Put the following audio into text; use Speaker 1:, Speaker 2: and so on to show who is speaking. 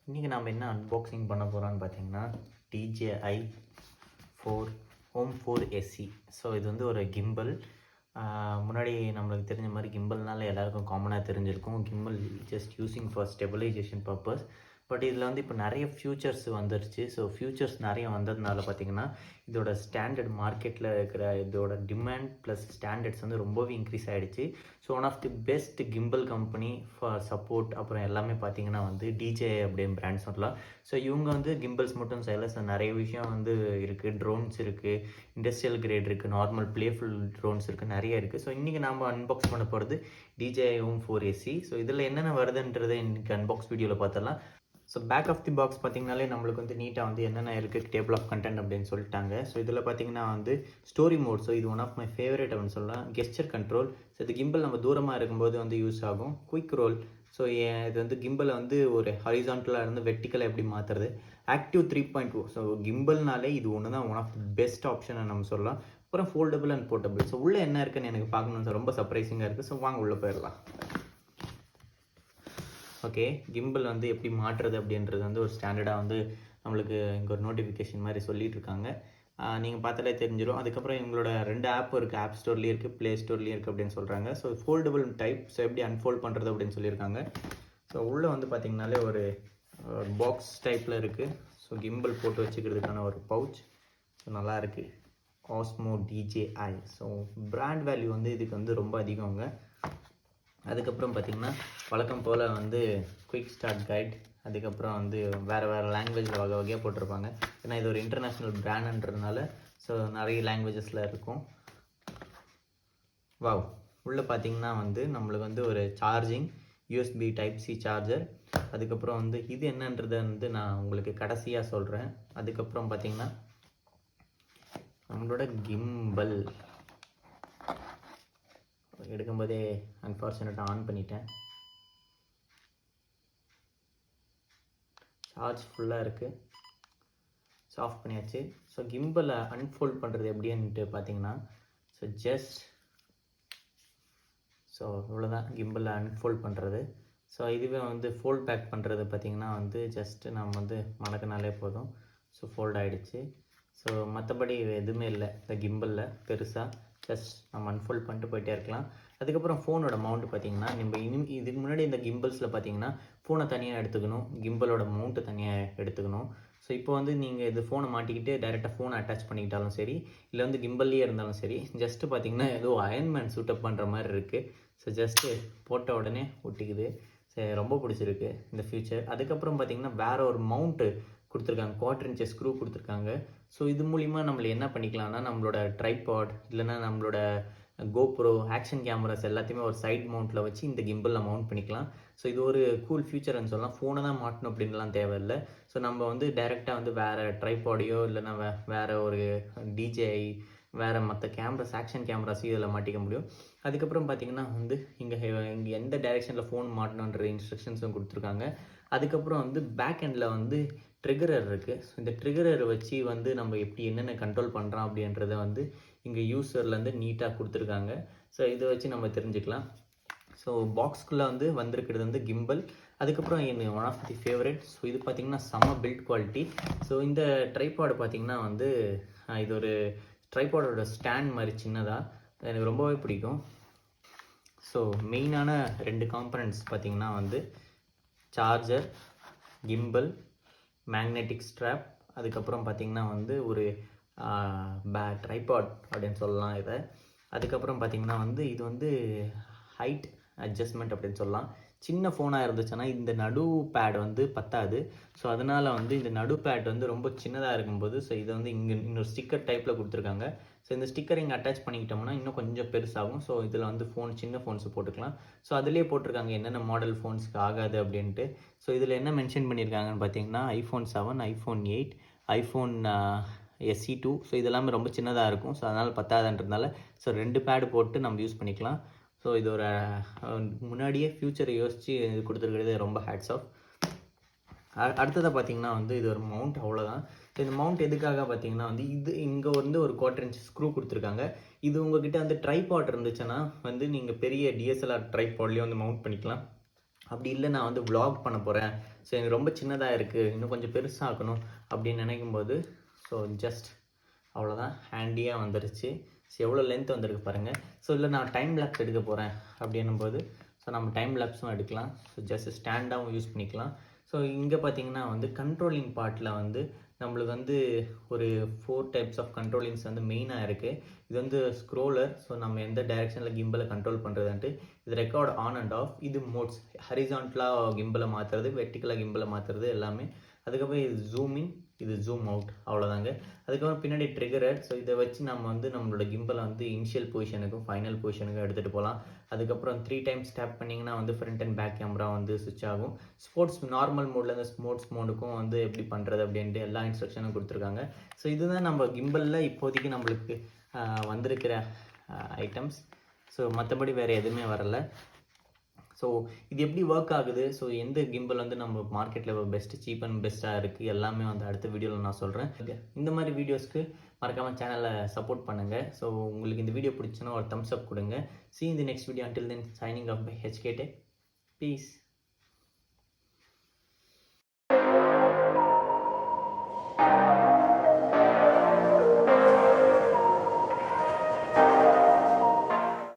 Speaker 1: இன்றைக்கி நம்ம என்ன அன்பாக்சிங் பண்ண போகிறோம்னு பார்த்தீங்கன்னா DJI OM 4 SE. ஸோ இது வந்து ஒரு கிம்பல். முன்னாடி நம்மளுக்கு தெரிஞ்ச மாதிரி கிம்பல்னால எல்லாருக்கும் காமனாக தெரிஞ்சிருக்கும். Gimbal just using for stabilization purpose. But இதில் வந்து இப்போ நிறைய ஃபியூச்சர்ஸ் வந்துருச்சு. ஸோ ஃபியூச்சர்ஸ் நிறைய வந்ததுனால பார்த்திங்கன்னா இதோட ஸ்டாண்டர்ட் மார்க்கெட்டில் இருக்கிற இதோட டிமாண்ட் ப்ளஸ் ஸ்டாண்டர்ட்ஸ் வந்து ரொம்பவே இன்க்ரீஸ் ஆகிடுச்சு. So one of the best gimbal company for support அப்புறம் எல்லாமே பார்த்திங்கன்னா வந்து DJI அப்படின்னு பிராண்ட் சொல்லலாம். ஸோ இவங்க வந்து கிம்பல்ஸ் மட்டும் செய்யலை. ஸோ நிறைய விஷயம் வந்து இருக்குது. ட்ரோன்ஸ் இருக்குது, இண்டஸ்ட்ரியல் கிரேட் இருக்குது, நார்மல் ப்ளேஃபுல் ட்ரோன்ஸ் இருக்குது, நிறைய இருக்குது. ஸோ இன்றைக்கி நம்ம அன்பாக்ஸ் பண்ண போகிறது DJI OM 4 SE. ஸோ இதில் என்னென்ன வருதுன்றதை இன்றைக்கி அன்பாக்ஸ் வீடியோவில் பார்த்தலாம். So back of the box பார்த்திங்கனாலே நம்மளுக்கு வந்து நீட்டாக வந்து என்னென்ன இருக்குது டேபிள் ஆஃப் கண்டென்ட் அப்படின்னு சொல்லிட்டாங்க. ஸோ இதில் பார்த்திங்கன்னா வந்து ஸ்டோரி மோட். ஸோ இது ஒன் ஆஃப் மை ஃபேவரட் அப்படின்னு சொல்லலாம். Gesture control. ஸோ இது கிம்பல் நம்ம தூரமாக இருக்கும்போது வந்து யூஸ் ஆகும். Quick role. ஸோ இது வந்து கிம்பலை வந்து ஒரு ஹரிசான்டலாக இருந்து வெர்டிக்கலாக எப்படி மாற்றுறது. ஆக்டிவ் 3.2. ஸோ கிம்பல்னாலே இது ஒன்று தான் ஒன் ஆஃப் தி பெஸ்ட் ஆப்ஷனை நம்ம சொல்லலாம். அப்புறம் ஃபோல்டபுள் அண்ட் போர்ட்டபிள். ஸோ உள்ளே என்ன இருக்குன்னு எனக்கு பார்க்கணும்னு ரொம்ப சர்ப்ரைசிங்காக இருக்குது. ஸோ வாங்க உள்ளே போயிடலாம். ஓகே, கிம்பல் வந்து எப்படி மாற்றுறது அப்படின்றது வந்து ஒரு ஸ்டாண்டர்டாக வந்து நம்மளுக்கு இங்கே ஒரு நோட்டிஃபிகேஷன் மாதிரி சொல்லிகிட்டு இருக்காங்க. நீங்கள் பார்த்தாலே தெரிஞ்சிடும். அதுக்கப்புறம் எங்களோட 2 ஆப் இருக்குது. ஆப் ஸ்டோர்லேயும் இருக்குது, ப்ளே ஸ்டோர்லேயும் இருக்குது அப்படின்னு சொல்கிறாங்க. So foldable type. ஸோ எப்படி அன்ஃபோல்ட் பண்ணுறது அப்படின்னு சொல்லியிருக்காங்க. ஸோ உள்ளே வந்து பார்த்திங்கனாலே ஒரு பாக்ஸ் டைப்பில் இருக்குது. ஸோ கிம்பல் போட்டு வச்சுக்கிறதுக்கான ஒரு பவுச். ஸோ நல்லா இருக்குது. osmo DJI. So brand value வந்து இதுக்கு வந்து ரொம்ப அதிகங்க. அதுக்கப்புறம் பார்த்திங்கன்னா வழக்கம் போல் வந்து குயிக் ஸ்டார்ட் கைட். அதுக்கப்புறம் வந்து வேறு லாங்குவேஜில் வகையாக போட்டிருப்பாங்க. ஏன்னா இது ஒரு இன்டர்நேஷ்னல் பிராண்டுன்றதுனால ஸோ நிறைய லாங்குவேஜஸில் இருக்கும். வாவ். உள்ளே பார்த்திங்கன்னா வந்து நம்மளுக்கு வந்து ஒரு சார்ஜிங் USB Type-C சார்ஜர். அதுக்கப்புறம் வந்து இது என்னன்றதை வந்து நான் உங்களுக்கு கடைசியாக சொல்கிறேன். அதுக்கப்புறம் பார்த்திங்கன்னா நம்மளோட கிம்பல் எடுக்கும்போதே அன்ஃபார்ச்சுனேட்டாக ஆன் பண்ணிட்டேன். சார்ஜ் ஃபுல்லாக இருக்குது. ஆஃப் பண்ணியாச்சு. ஸோ கிம்பலை அன்ஃபோல்ட் பண்ணுறது எப்படின்ட்டு பார்த்தீங்கன்னா ஸோ இவ்வளோதான் கிம்பலை அன்ஃபோல்ட் பண்ணுறது. ஸோ இதுவே வந்து ஃபோல்ட் பேக் பண்ணுறது பார்த்திங்கன்னா வந்து ஜஸ்ட்டு நம்ம வந்து மடக்கினாலே போதும். ஸோ ஃபோல்ட் ஆகிடுச்சு. ஸோ மற்றபடி எதுவுமே இல்லை இந்த கிம்பலில் பெருசாக. ஜஸ்ட் நம்ம அன்ஃபோல்ட் பண்ணிட்டு போயிட்டே இருக்கலாம். அதுக்கப்புறம் ஃபோனோட மவுண்ட் பார்த்திங்கன்னா நம்ம இதுக்கு முன்னாடி இந்த கிம்பல்ஸில் பார்த்திங்கன்னா ஃபோனை தனியாக எடுத்துக்கணும், கிம்பலோட மவுண்ட்டு தனியாக எடுத்துக்கணும். ஸோ இப்போ வந்து நீங்கள் இது ஃபோனை மாட்டிக்கிட்டு டைரெக்டாக ஃபோனை அட்டாச் பண்ணிக்கிட்டாலும் சரி, இல்லை வந்து கிம்பல்லையே இருந்தாலும் சரி, ஜஸ்ட்டு பார்த்திங்கன்னா ஏதோ அயன்மேன் சூட்டப் பண்ணுற மாதிரி இருக்குது. ஸோ ஜஸ்ட்டு போட்ட உடனே ஒட்டிக்குது. சரி, ரொம்ப பிடிச்சிருக்கு இந்த ஃபியூச்சர். அதுக்கப்புறம் பார்த்திங்கன்னா வேறு ஒரு மவுண்ட்டு கொடுத்துருக்காங்க. 1/4 inch ஸ்க்ரூ கொடுத்துருக்காங்க. ஸோ இது மூலிமா நம்மளை என்ன பண்ணிக்கலாம்னா நம்மளோட ட்ரைபாட் இல்லைனா நம்மளோட கோப்ரோ ஆக்ஷன் கேமராஸ் எல்லாத்தையுமே ஒரு சைட் மவுண்ட்டில் வச்சு இந்த கிம்பலில் மவுண்ட் பண்ணிக்கலாம். ஸோ இது ஒரு கூல் ஃபியூச்சர்னு சொல்லலாம். ஃபோனை தான் மாட்டணும் அப்படின்லாம் தேவையில்லை. ஸோ நம்ம வந்து டைரெக்டாக வந்து வேறு ட்ரைபாடையோ இல்லைனா வேறு ஒரு DJI வேறு மற்ற கேமராஸ் ஆக்ஷன் கேமராஸையும் இதில் மாட்டிக்க முடியும். அதுக்கப்புறம் பார்த்திங்கன்னா வந்து இங்கே எந்த டைரெக்ஷனில் ஃபோன் மாட்டணுன்ற இன்ஸ்ட்ரக்ஷன்ஸும் கொடுத்துருக்காங்க. அதுக்கப்புறம் வந்து பேக் எண்டில் வந்து ட்ரிகரர் இருக்குது. ஸோ இந்த ட்ரிகரரை வச்சு வந்து நம்ம எப்படி என்னென்ன கண்ட்ரோல் பண்ணுறோம் அப்படின்றத வந்து இங்கே யூஸர்லேருந்து நீட்டாக கொடுத்துருக்காங்க. ஸோ இதை வச்சு நம்ம தெரிஞ்சுக்கலாம். ஸோ பாக்ஸ்குள்ளே வந்து வந்திருக்கிறது வந்து கிம்பல். அதுக்கப்புறம் one of the favourite. So இது பார்த்திங்கன்னா செம்ம பில்ட் குவாலிட்டி. ஸோ இந்த ட்ரைபாடு பார்த்திங்கன்னா வந்து இது ஒரு ட்ரைபாடோட ஸ்டாண்ட் மாதிரி சின்னதாக எனக்கு ரொம்பவே பிடிக்கும். ஸோ மெயினான 2 காம்பனன்ட்ஸ் பார்த்திங்கன்னா வந்து சார்ஜர், கிம்பல், மேக்னெட்டிக் ஸ்ட்ராப். அதுக்கப்புறம் பார்த்திங்கன்னா வந்து ஒரு ட்ரைபாட் அப்படின்னு சொல்லலாம் இதை. அதுக்கப்புறம் பார்த்திங்கன்னா வந்து இது வந்து ஹைட் அட்ஜஸ்ட்மெண்ட் அப்படின்னு சொல்லலாம். சின்ன ஃபோனாக இருந்துச்சுன்னா இந்த நடு பேட் வந்து பத்தாது. ஸோ அதனால் வந்து இந்த நடு பேட் வந்து ரொம்ப சின்னதாக இருக்கும்போது ஸோ இதை வந்து இங்கே இன்னொரு ஸ்டிக்கர் டைப்பில் கொடுத்துருக்காங்க. ஸோ இந்த ஸ்டிக்கர் இங்கே அட்டாச் பண்ணிக்கிட்டோம்னா இன்னும் கொஞ்சம் பெருசாகும். ஸோ இதில் வந்து சின்ன ஃபோன்ஸு போட்டுக்கலாம். ஸோ அதிலே போட்டிருக்காங்க என்னென்ன மாடல் ஃபோன்ஸ்க்கு ஆகாது அப்படின்ட்டு. ஸோ இதில் என்ன மென்ஷன் பண்ணியிருக்காங்கன்னு பார்த்தீங்கன்னா iPhone 7, iPhone 8, iPhone SE 2. So இதெல்லாமே ரொம்ப சின்னதாக இருக்கும். ஸோ அதனால் பத்தாதுன்றதுனால ஸோ 2 பேடு போட்டு நம்ம யூஸ் பண்ணிக்கலாம். ஸோ இது ஒரு முன்னாடியே ஃப்யூச்சரை யோசித்து இது கொடுத்துருக்கிறது ரொம்ப ஹேட்ஸ் ஆஃப். அடுத்ததாக பார்த்திங்கன்னா வந்து இது ஒரு மவுண்ட், அவ்வளோதான். இந்த மவுண்ட் எதுக்காக பார்த்திங்கன்னா வந்து இது இங்கே வந்து ஒரு 1/4 inch ஸ்க்ரூ கொடுத்துருக்காங்க. இது உங்கள்கிட்ட வந்து ட்ரைபாட் இருந்துச்சுன்னா வந்து நீங்கள் பெரிய DSLR ட்ரைபாட்லேயே வந்து மவுண்ட் பண்ணிக்கலாம். அப்படி இல்லை நான் வந்து vlog பண்ண போகிறேன், ஸோ எனக்கு ரொம்ப சின்னதாக இருக்குது, இன்னும் கொஞ்சம் பெருசாக்கணும் அப்படின்னு நினைக்கும்போது ஸோ ஜஸ்ட் அவ்வளோதான், ஹேண்டியாக வந்துருச்சு. ஸோ எவ்வளோ லென்த் வந்திருக்கு பாருங்கள். ஸோ இல்லை நான் டைம் லேப்ஸ் எடுக்க போகிறேன் அப்படின்னும்போது ஸோ நம்ம டைம் லேப்ஸும் எடுக்கலாம். ஸோ ஜஸ்ட் ஸ்டாண்டாகவும் யூஸ் பண்ணிக்கலாம். ஸோ இங்கே பார்த்தீங்கன்னா வந்து கண்ட்ரோலிங் பார்ட்டில் வந்து நம்மளுக்கு வந்து ஒரு 4 டைப்ஸ் ஆஃப் கண்ட்ரோலிங்ஸ் வந்து மெயினாக இருக்குது. இது வந்து ஸ்க்ரோலர், ஸோ நம்ம எந்த டைரெக்ஷனில் கிம்பலை கண்ட்ரோல் பண்ணுறதுன்ட்டு. இது ரெக்கார்ட் ஆன் அண்ட் ஆஃப். இது மோட்ஸ், ஹரிசான்டலாக கிம்பலை மாற்றுறது, வெர்டிக்கலாக கிம்பலை மாற்றுறது எல்லாமே. அதுக்கப்புறம் இது ஜூம் இன், இது ஜூம் அவுட், அவ்வளோதாங்க. அதுக்கப்புறம் பின்னாடி ட்ரிகரர். ஸோ இதை வச்சு நம்ம வந்து நம்மளோட கிம்பலை வந்து இனிஷியல் பொசிஷனுக்கும் ஃபைனல் பொசிஷனுக்கும் எடுத்துகிட்டு போகலாம். அதுக்கப்புறம் 3 டைம்ஸ் டேப் பண்ணிங்கன்னா வந்து ஃப்ரண்ட் அண்ட் பேக் கேமரா வந்து சுவிட்ச் ஆகும். ஸ்போர்ட்ஸ் நார்மல் மோட்லேருந்து ஸ்போர்ட்ஸ் மோடுக்கும் வந்து எப்படி பண்ணுறது அப்படின்ட்டு எல்லா இன்ஸ்ட்ரக்ஷனும் கொடுத்துருக்காங்க. ஸோ இதுதான் நம்ம கிம்பலில் இப்போதைக்கு நம்மளுக்கு வந்திருக்கிற ஐட்டம்ஸ். ஸோ மற்றபடி வேறு எதுவுமே வரலை. ஸோ இது எப்படி ஒர்க் ஆகுது, ஸோ எந்த கிம்பல் வந்து நம்ம மார்க்கெட்டில் பெஸ்ட்டு, சீப் அண்ட் பெஸ்ட்டாக இருக்குது எல்லாமே வந்து அடுத்த வீடியோவில் நான் சொல்கிறேன். இந்த மாதிரி வீடியோஸ்க்கு மறக்காமல் சேனலை சப்போர்ட் பண்ணுங்கள். ஸோ உங்களுக்கு இந்த வீடியோ பிடிச்சுன்னா ஒரு தம்ஸ் அப் கொடுங்க. See you in the next video. Until then, signing off by HK Tech. Peace.